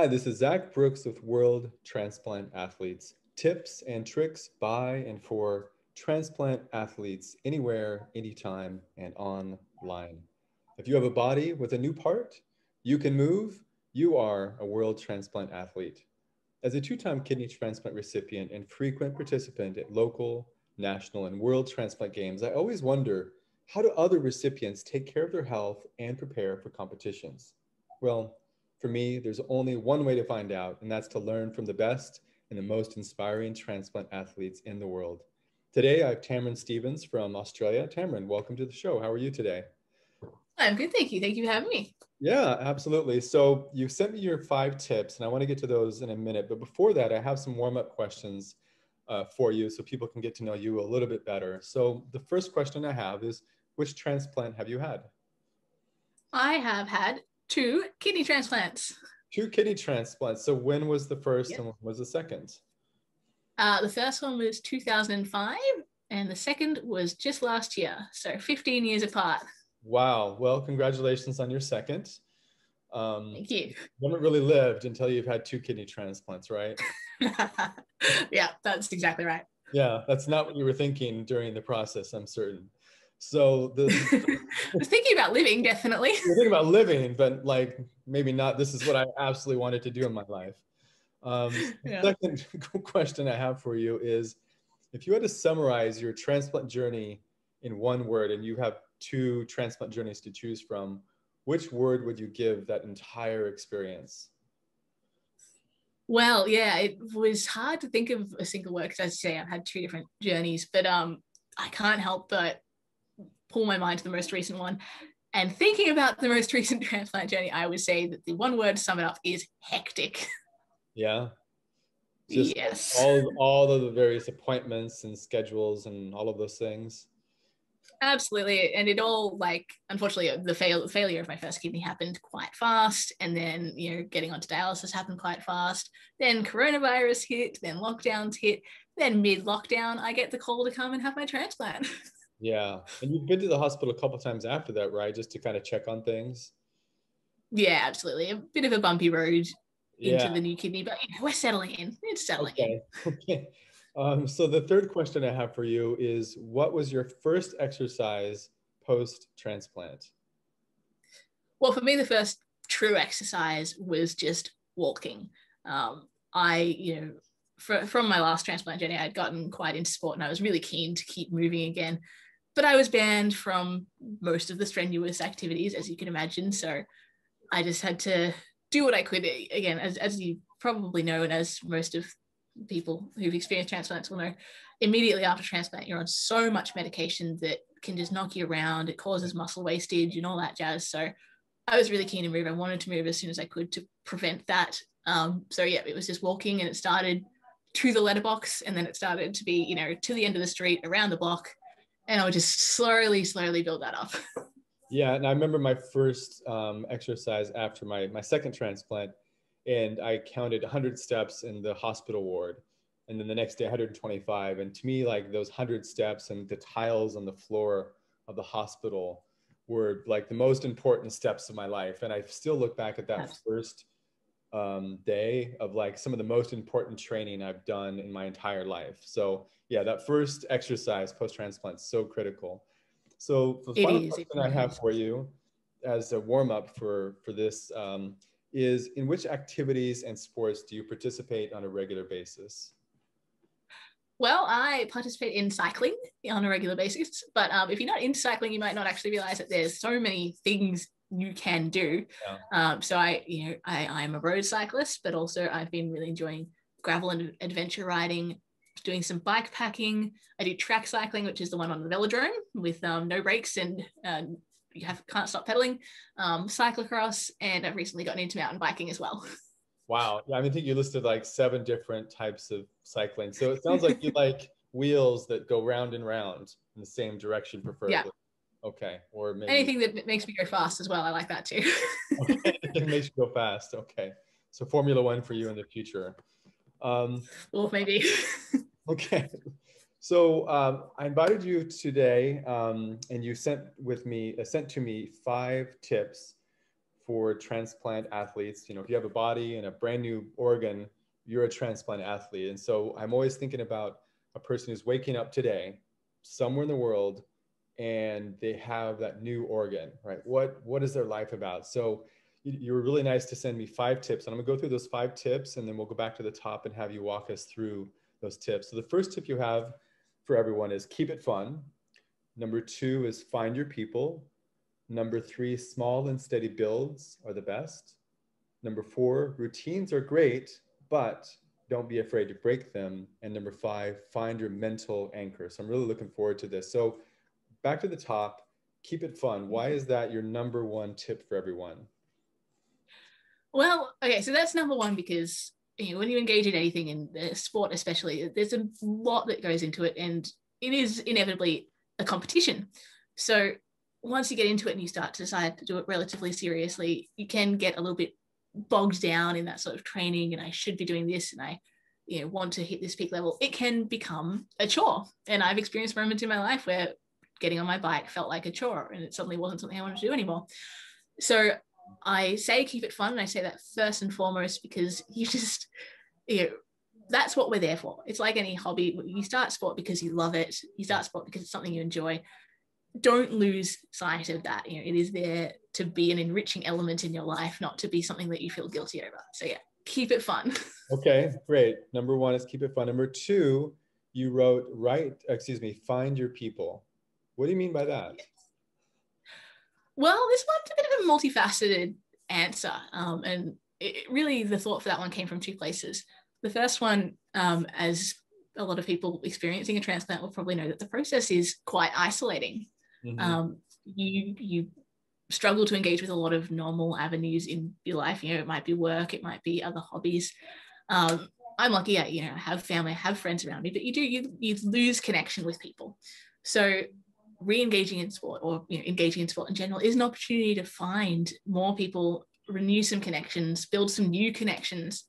Hi, this is Zach Brooks with World Transplant Athletes. Tips and tricks by and for transplant athletes anywhere, anytime, and online. If you have a body with a new part, you can move, you are a World Transplant Athlete. As a two-time kidney transplant recipient and frequent participant at local, national, and world transplant games, I always wonder, how do other recipients take care of their health and prepare for competitions? Well, for me, there's only one way to find out, and that's to learn from the best and the most inspiring transplant athletes in the world. Today, I have Tamaryn Stevens from Australia. Tamaryn, welcome to the show. How are you today? I'm good, thank you. Thank you for having me. Yeah, absolutely. So you sent me your 5 tips, and I want to get to those in a minute. But before that, I have some warm-up questions for you so people can get to know you a little bit better. So the first question I have is, which transplant have you had? I have had 2 kidney transplants. 2 kidney transplants. So when was the first Yep. and when was the second? The first one was 2005, and the second was just last year. So 15 years apart. Wow. Well, congratulations on your second. Thank you. You haven't really lived until you've had 2 kidney transplants, right? Yeah, that's exactly right. Yeah, that's not what you were thinking during the process, I'm certain. So I was thinking about living, definitely. you're thinking about living, but like maybe not. This is what I absolutely wanted to do in my life. The Yeah. second question I have for you is, if you had to summarize your transplant journey in one word, and you have 2 transplant journeys to choose from, which word would you give that entire experience? Well, yeah, it was hard to think of a single word because, as you say, I've had 2 different journeys, but I can't help but pull my mind to the most recent one. And thinking about the most recent transplant journey, I would say that the one word to sum it up is hectic. Yeah, just like Yes, all of the various appointments and schedules and all of those things. absolutely. And it all, like, unfortunately, the failure of my first kidney happened quite fast. And then, getting onto dialysis happened quite fast. Then coronavirus hit, then lockdowns hit. Then mid lockdown, I get the call to come and have my transplant. Yeah, and you've been to the hospital a couple times after that, right? Just to kind of check on things. Yeah, absolutely. A bit of a bumpy road Yeah. into the new kidney, but we're settling in. It's settling in. Okay. Okay. So the third question I have for you is, what was your first exercise post-transplant? Well, for me, the first true exercise was just walking. I, from my last transplant journey, I'd gotten quite into sport and I was really keen to keep moving again. But I was banned from most of the strenuous activities, as you can imagine. So I just had to do what I could. Again, as you probably know, and as most of people who've experienced transplants will know, immediately after transplant, you're on so much medication that can just knock you around. It causes muscle wastage and all that jazz. So I was really keen to move. I wanted to move as soon as I could to prevent that. So yeah, it was just walking, and it started to the letterbox, and then it started to be, to the end of the street, around the block, and I would just slowly build that up. Yeah, and I remember my first exercise after my second transplant, and I counted 100 steps in the hospital ward, and then the next day 125. And to me, like those 100 steps and the tiles on the floor of the hospital were like the most important steps of my life. And I still look back at that first day of like some of the most important training I've done in my entire life. So yeah, that first exercise post-transplant is so critical. So the It final is. It question I really have is. for you as a warm-up for this is, in which activities and sports do you participate on a regular basis? Well, I participate in cycling on a regular basis, but if you're not into cycling, you might not actually realize that there's so many things you can do. Yeah. So I'm a road cyclist, but also I've been really enjoying gravel and adventure riding, doing some bike packing. I do track cycling, which is the one on the velodrome with no brakes and can't stop pedaling. Cyclocross, and I've recently gotten into mountain biking as well. Wow. Yeah, I think you listed like 7 different types of cycling. So it sounds like you like wheels that go round and round in the same direction, Yeah. preferably. Okay. Or maybe Anything that makes me go fast as well. I like that too. okay. It makes you go fast. Okay. So Formula One for you in the future. Or maybe. Okay. So I invited you today, and you sent to me 5 tips for transplant athletes. You know, if you have a body and a brand new organ, you're a transplant athlete. And so I'm always thinking about a person who's waking up today somewhere in the world and they have that new organ, right? What is their life about? So you were really nice to send me 5 tips, and I'm gonna go through those 5 tips, and then we'll go back to the top and have you walk us through those tips. So the first tip you have for everyone is keep it fun. Number 2 is find your people. Number 3, small and steady builds are the best. Number 4, routines are great, but don't be afraid to break them. And number 5, find your mental anchor. So I'm really looking forward to this. So back to the top, keep it fun. Why is that your number 1 tip for everyone? Well, okay, so that's number 1 because when you engage in anything in the sport, especially, there's a lot that goes into it, and it is inevitably a competition. So once you get into it and you start to decide to do it relatively seriously, you can get a little bit bogged down in that sort of training, and I should be doing this, and I want to hit this peak level. It can become a chore, and I've experienced moments in my life where getting on my bike felt like a chore, and it suddenly wasn't something I wanted to do anymore. So I say keep it fun, and I say that first and foremost because you just, that's what we're there for. It's like any hobby. You start sport because you love it. You start sport because it's something you enjoy. Don't lose sight of that. It is there to be an enriching element in your life, not to be something that you feel guilty over. So yeah, keep it fun. Okay, great. Number 1 is keep it fun. Number 2, you wrote find your people. What do you mean by that? Well, this one's a bit of a multifaceted answer. And really the thought for that one came from 2 places. The first one, as a lot of people experiencing a transplant will probably know, that the process is quite isolating. Mm-hmm. You struggle to engage with a lot of normal avenues in your life. It might be work, it might be other hobbies. I'm lucky, I have family, I have friends around me, but you lose connection with people. So re-engaging in sport, or engaging in sport in general, is an opportunity to find more people, renew some connections, build some new connections,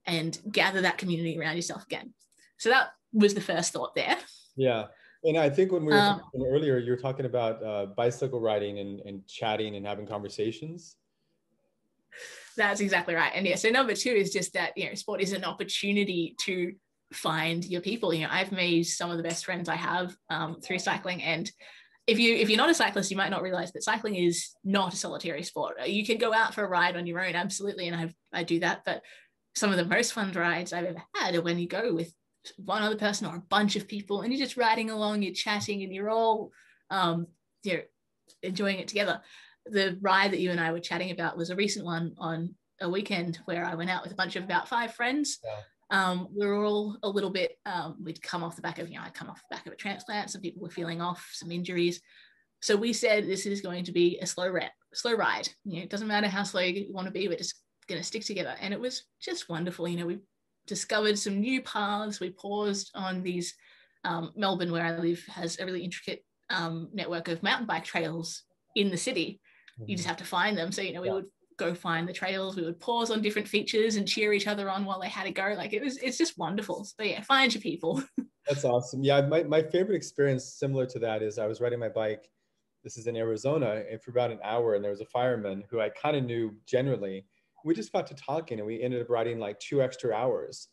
and gather that community around yourself again. So that was the first thought there. Yeah. And I think when we were talking earlier, you were talking about bicycle riding and chatting and having conversations. That's exactly right. And yeah, so number 2 is just that, sport is an opportunity to find your people. I've made some of the best friends I have through cycling. And if you're not a cyclist, you might not realize that cycling is not a solitary sport. You can go out for a ride on your own, absolutely, and I do that. But some of the most fun rides I've ever had are when you go with one other person or a bunch of people, and you're just riding along, you're chatting, and you're all enjoying it together. The ride that you and I were chatting about was a recent one on a weekend where I went out with a bunch of about 5 friends. Yeah. We were all a little bit, we'd come off the back of, I'd come off the back of a transplant. Some people were feeling off, some injuries. So we said, this is going to be a slow ride. It doesn't matter how slow you want to be, we're just going to stick together. And it was just wonderful. We discovered some new paths. We paused on these, Melbourne, where I live, has a really intricate network of mountain bike trails in the city. Mm-hmm. You just have to find them. So, we would go find the trails, we would pause on different features and cheer each other on while they had to go. Like it's just wonderful. So yeah, find your people. That's awesome. Yeah, my favorite experience similar to that is I was riding my bike, this is in Arizona, and for about an hour, and there was a fireman who I kind of knew generally. We just got to talking, and we ended up riding like 2 extra hours.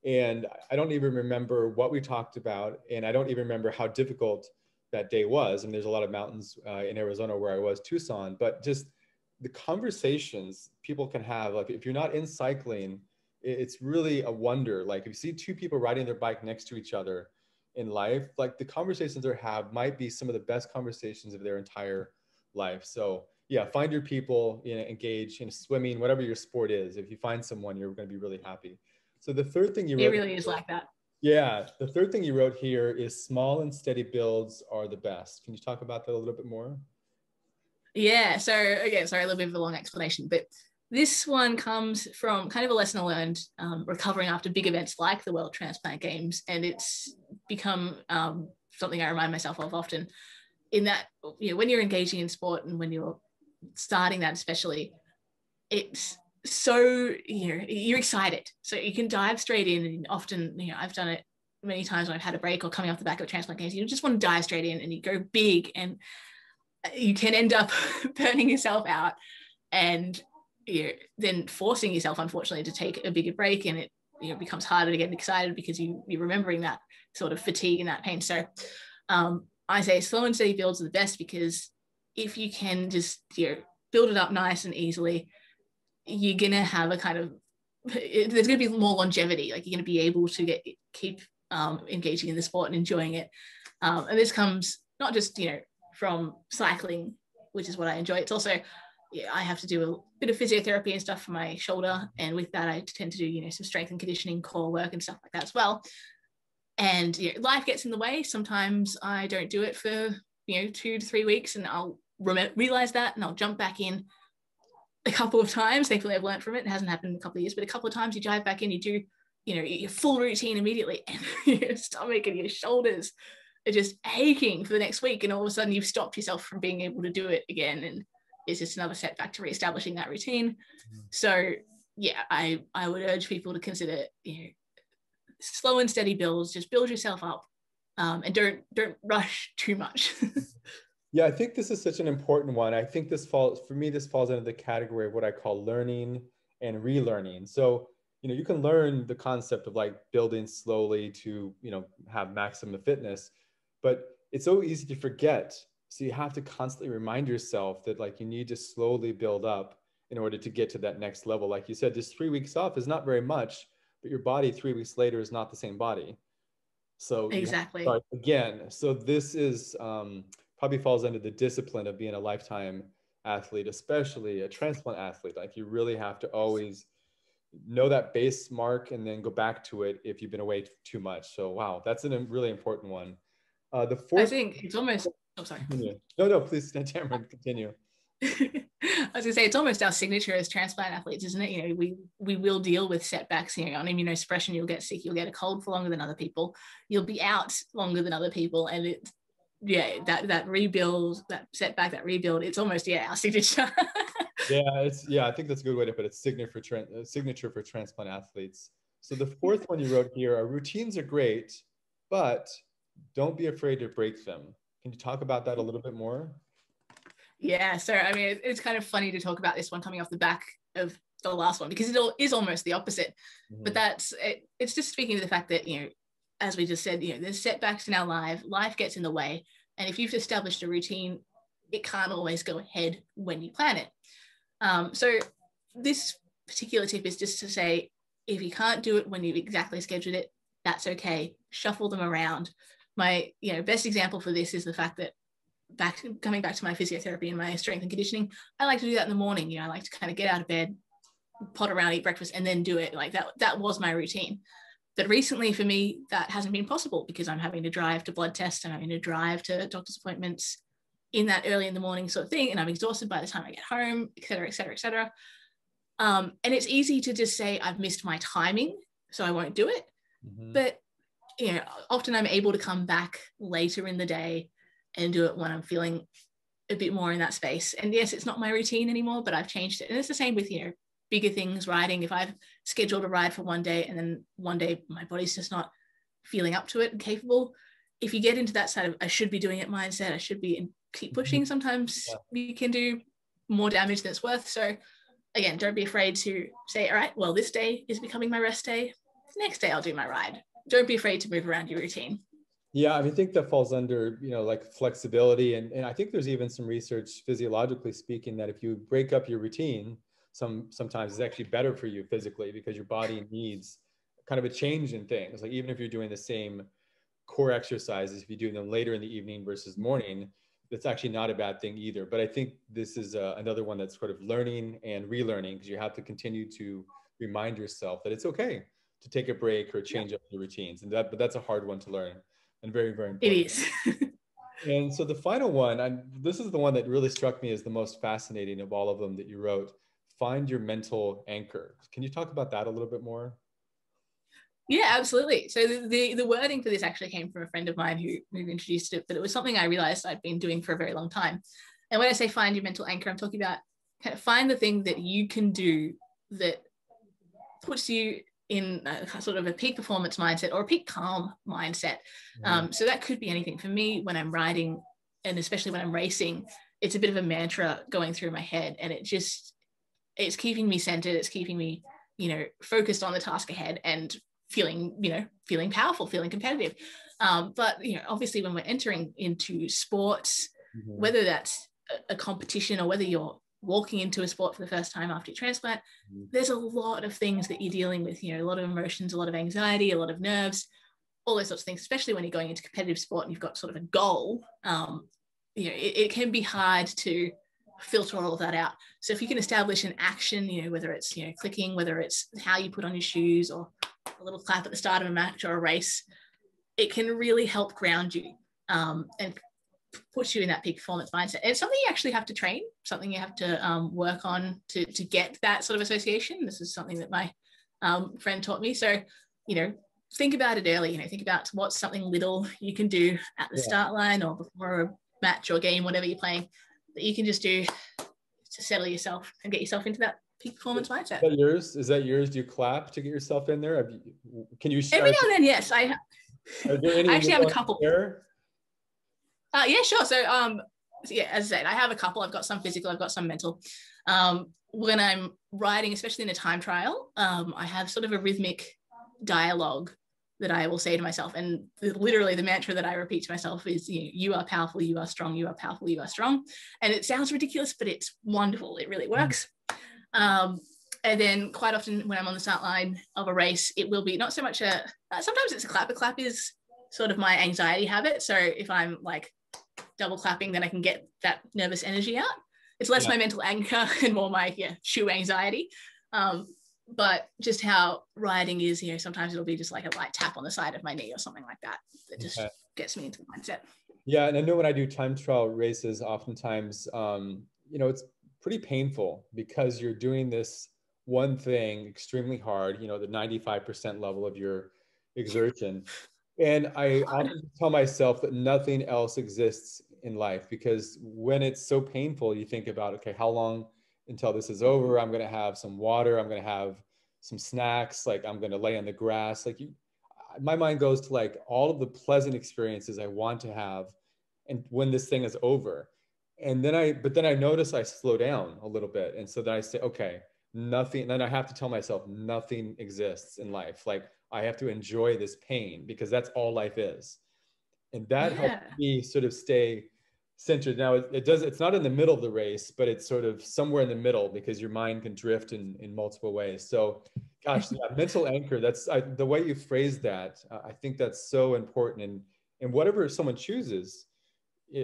And I don't even remember what we talked about, and I don't even remember how difficult that day was. And there's a lot of mountains in Arizona where I was, Tucson, but just the conversations people can have, like if you're not in cycling, it's really a wonder. Like if you see 2 people riding their bike next to each other in life, like the conversations they have might be some of the best conversations of their entire life. So yeah, find your people, engage in swimming, whatever your sport is. If you find someone, you're going to be really happy. So the third thing you wrote, it really is like that. Yeah, the third thing you wrote here is small and steady builds are the best. Can you talk about that a little bit more? Yeah, so again, sorry, a little bit of a long explanation, but this one comes from kind of a lesson I learned recovering after big events like the World Transplant Games, and it's become something I remind myself of often, in that when you're engaging in sport and when you're starting that especially, it's so you're excited, so you can dive straight in. And often I've done it many times when I've had a break or coming off the back of a transplant games, you just want to dive straight in and you go big, and you can end up burning yourself out and then forcing yourself, unfortunately, to take a bigger break, and it becomes harder to get excited because you're remembering that sort of fatigue and that pain. So I say slow and steady builds are the best, because if you can just build it up nice and easily, you're gonna have a kind of, there's gonna be more longevity. Like, you're gonna be able to keep engaging in the sport and enjoying it. And this comes not just from cycling, which is what I enjoy. It's also I have to do a bit of physiotherapy and stuff for my shoulder, and with that I tend to do some strength and conditioning, core work and stuff like that as well. And life gets in the way. Sometimes I don't do it for 2 to 3 weeks, and I'll realize that, and I'll jump back in a couple of times. Thankfully I've learned from it. It hasn't happened in a couple of years, but a couple of times you dive back in, you do your full routine immediately, and your stomach and your shoulders are just aching for the next week, and all of a sudden you've stopped yourself from being able to do it again, and it's just another setback to reestablishing that routine. So yeah, I would urge people to consider slow and steady builds. Just build yourself up, and don't rush too much. Yeah, I think this is such an important one. I think this falls under the category of what I call learning and relearning. So, you can learn the concept of like building slowly to, have maximum fitness, but it's so easy to forget. So you have to constantly remind yourself that like you need to slowly build up in order to get to that next level. Like you said, just 3 weeks off is not very much, but your body 3 weeks later is not the same body. So exactly. you have to start again. So this is probably falls under the discipline of being a lifetime athlete, especially a transplant athlete. Like, you really have to always know that base mark and then go back to it if you've been away too much. So wow, that's a really important one. The fourth, I think it's almost, sorry. No, please, Tamaryn, continue. I was gonna say, it's almost our signature as transplant athletes, isn't it? We will deal with setbacks. On immunosuppression, you'll get sick, you'll get a cold for longer than other people, you'll be out longer than other people, and that rebuild, that setback, that rebuild, it's almost our signature. I think that's a good way to put it. Signature for transplant athletes. So the fourth one you wrote here: our routines are great, but don't be afraid to break them. Can you talk about that a little bit more? Yeah, so I mean, it's kind of funny to talk about this one coming off the back of the last one, because it is almost the opposite. Mm-hmm. But it's just speaking to the fact that, as we just said, there's setbacks in our life gets in the way. And if you've established a routine, it can't always go ahead when you plan it. So this particular tip is just to say, if you can't do it when you've exactly scheduled it, that's okay. Shuffle them around. My best example for this is the fact that coming back to my physiotherapy and my strength and conditioning, I like to do that in the morning. I like to kind of get out of bed, pot around, eat breakfast, and then do it. Like that was my routine. But recently for me, that hasn't been possible, because I'm having to drive to blood tests, and I'm having to drive to doctor's appointments in that early in the morning sort of thing. And I'm exhausted by the time I get home, et cetera, et cetera, et cetera. And it's easy to just say, I've missed my timing, so I won't do it. Mm-hmm. But, often I'm able to come back later in the day and do it when I'm feeling a bit more in that space. And yes, it's not my routine anymore, but I've changed it. And it's the same with, bigger things, riding. If I've scheduled a ride for one day, and then one day my body's just not feeling up to it and capable, if you get into that side of I should be doing it mindset, I should be, and keep pushing, sometimes you can do more damage than it's worth. So again, don't be afraid to say, all right, well, this day is becoming my rest day. The next day I'll do my ride. Don't be afraid to move around your routine. Yeah, I mean, I think that falls under, like flexibility. And I think there's even some research, physiologically speaking, that if you break up your routine, sometimes it's actually better for you physically, because your body needs kind of a change in things. Like, even if you're doing the same core exercises, if you do them later in the evening versus morning, that's actually not a bad thing either. But I think this is another one that's sort of learning and relearning, because you have to continue to remind yourself that it's okay to take a break or change up your routines. But that's a hard one to learn, and very, very important. It is. And so the final one, and this is the one that really struck me as the most fascinating of all of them that you wrote: find your mental anchor. Can you talk about that a little bit more? Yeah, absolutely. So the wording for this actually came from a friend of mine who introduced it, but it was something I realized I'd been doing for a very long time. And when I say find your mental anchor, I'm talking about kind of find the thing that you can do that puts you in a sort of a peak performance mindset or a peak calm mindset. Mm-hmm. So that could be anything. For me, when I'm riding, and especially when I'm racing, it's a bit of a mantra going through my head, and it just it's keeping me centered. It's keeping me, focused on the task ahead and feeling powerful, feeling competitive. But, obviously when we're entering into sports, whether that's a competition or whether you're walking into a sport for the first time after your transplant, there's a lot of things that you're dealing with, a lot of emotions, a lot of anxiety, a lot of nerves, all those sorts of things, especially when you're going into competitive sport and you've got sort of a goal. It can be hard to filter all of that out. So if you can establish an action, whether it's, clicking, whether it's how you put on your shoes or a little clap at the start of a match or a race, it can really help ground you and puts you in that peak performance mindset. And it's something you actually have to train, something you have to work on to get that sort of association. This is something that my friend taught me. So, think about it early, think about what's something little you can do at the start line or before a match or game, whatever you're playing, that you can just do to settle yourself and get yourself into that peak performance mindset. Is that yours? Do you clap to get yourself in there? Can you share? Every now and then, yes. Are there any I actually have a couple. Yeah, sure. So, yeah, as I said, I have a couple. I've got some physical, I've got some mental. When I'm riding, especially in a time trial, I have sort of a rhythmic dialogue that I will say to myself. And literally the mantra that I repeat to myself is, you are powerful, you are strong, you are powerful, you are strong. And it sounds ridiculous, but it's wonderful. It really works. And then quite often when I'm on the start line of a race, it will be not so much sometimes it's a clap. A clap is sort of my anxiety habit. So if I'm like double clapping, then I can get that nervous energy out. It's less my mental anchor and more my shoe anxiety. But just how riding is, sometimes it'll be just like a light tap on the side of my knee or something like that. That just gets me into the mindset. Yeah. And I know when I do time trial races, oftentimes, it's pretty painful because you're doing this one thing extremely hard, the 95% level of your exertion. And I often tell myself that nothing else exists in life, because when it's so painful, you think about, okay, how long until this is over? I'm going to have some water. I'm going to have some snacks. Like I'm going to lay on the grass. My mind goes to like all of the pleasant experiences I want to have. And when this thing is over, but then I notice I slow down a little bit. And so then I say, okay, nothing. Then I have to tell myself nothing exists in life. Like I have to enjoy this pain because that's all life is. And that helps me sort of stay centered. Now it's not in the middle of the race, but it's sort of somewhere in the middle because your mind can drift in multiple ways. So gosh, mental anchor, the way you phrase that, I think that's so important. And whatever someone chooses,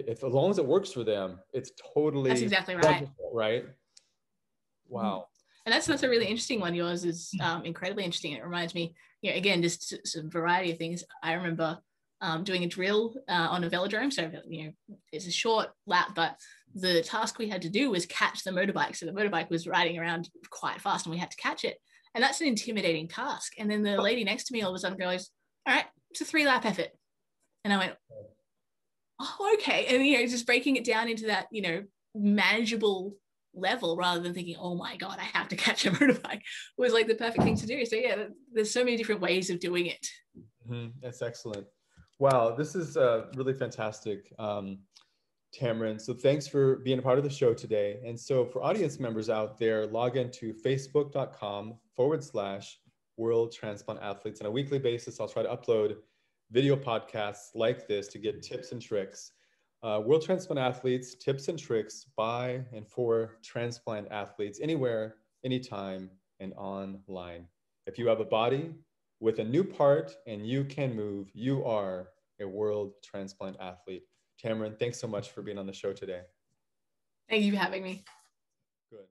as long as it works for them, it's totally that's exactly right. Right? Wow. And that's a really interesting one. Yours is incredibly interesting. It reminds me, again, just some variety of things. I remember doing a drill on a velodrome. So, it's a short lap, but the task we had to do was catch the motorbike. So the motorbike was riding around quite fast and we had to catch it. And that's an intimidating task. And then the lady next to me all of a sudden goes, all right, it's a 3-lap effort. And I went, oh, okay. And, just breaking it down into that, manageable level rather than thinking, oh my God, I have to catch a motorbike, was like the perfect thing to do. So yeah, there's so many different ways of doing it. That's excellent. Wow, this is really fantastic, Tamaryn. So thanks for being a part of the show today. And so for audience members out there, log into facebook.com/World Transplant Athletes. On a weekly basis, I'll try to upload video podcasts like this to get tips and tricks. World Transplant Athletes, tips and tricks by and for transplant athletes, anywhere, anytime, and online. If you have a body with a new part and you can move, you are a World Transplant Athlete. Tamaryn, thanks so much for being on the show today. Thank you for having me. Good.